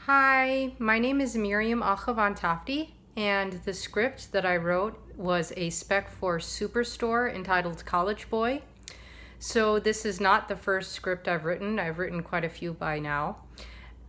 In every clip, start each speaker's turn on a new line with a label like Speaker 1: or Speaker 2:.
Speaker 1: Hi, my name is Miriam Akhavan-Tafti, and the script that I wrote was a spec for Superstore entitled College Boy. So this is not the first script I've written. I've written quite a few by now.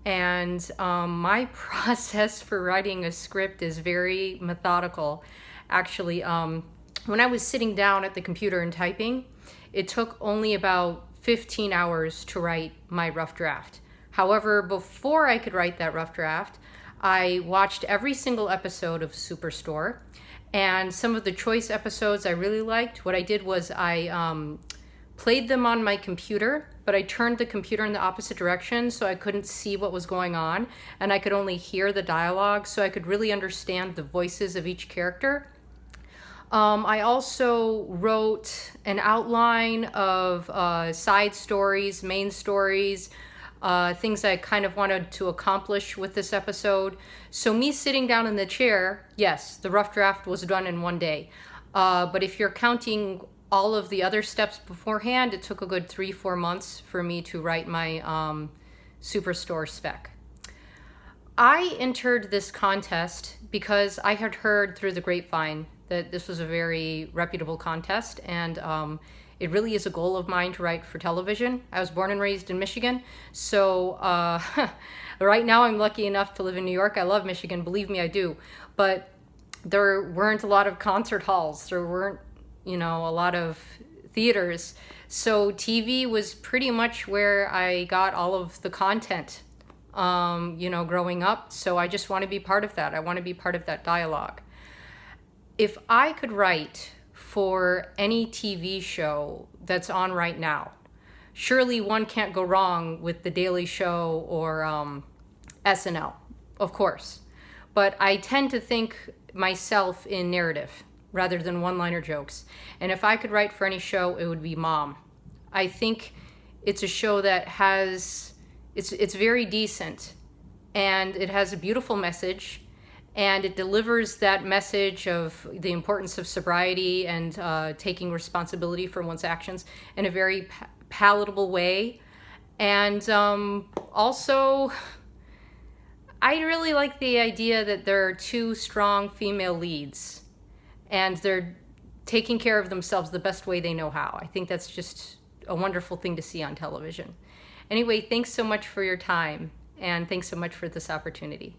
Speaker 1: And my process for writing a script is very methodical. Actually, when I was sitting down at the computer and typing, it took only about 15 hours to write my rough draft. However, before I could write that rough draft, I watched every single episode of Superstore, and some of the choice episodes I really liked. What I did was I played them on my computer, but I turned the computer in the opposite direction so I couldn't see what was going on, and I could only hear the dialogue, so I could really understand the voices of each character. I also wrote an outline of side stories, main stories, things I kind of wanted to accomplish with this episode. So me sitting down in the chair, yes, the rough draft was done in one day. But if you're counting all of the other steps beforehand, it took a good 3-4 months for me to write my Superstore spec. I entered this contest because I had heard through the grapevine that this was a very reputable contest, and it really is a goal of mine to write for television. I was born and raised in Michigan, so right now I'm lucky enough to live in New York. I love Michigan, believe me, I do. But there weren't a lot of concert halls. There weren't, a lot of theaters. So TV was pretty much where I got all of the content, growing up. So I just want to be part of that. I want to be part of that dialogue. If I could write for any TV show that's on right now, surely one can't go wrong with The Daily Show or SNL, of course. But I tend to think myself in narrative rather than one-liner jokes. And if I could write for any show, it would be Mom. I think it's a show that it's very decent, and it has a beautiful message. And it delivers that message of the importance of sobriety and taking responsibility for one's actions in a very palatable way. And also, I really like the idea that there are two strong female leads, and they're taking care of themselves the best way they know how. I think that's just a wonderful thing to see on television. Anyway, thanks so much for your time, and thanks so much for this opportunity.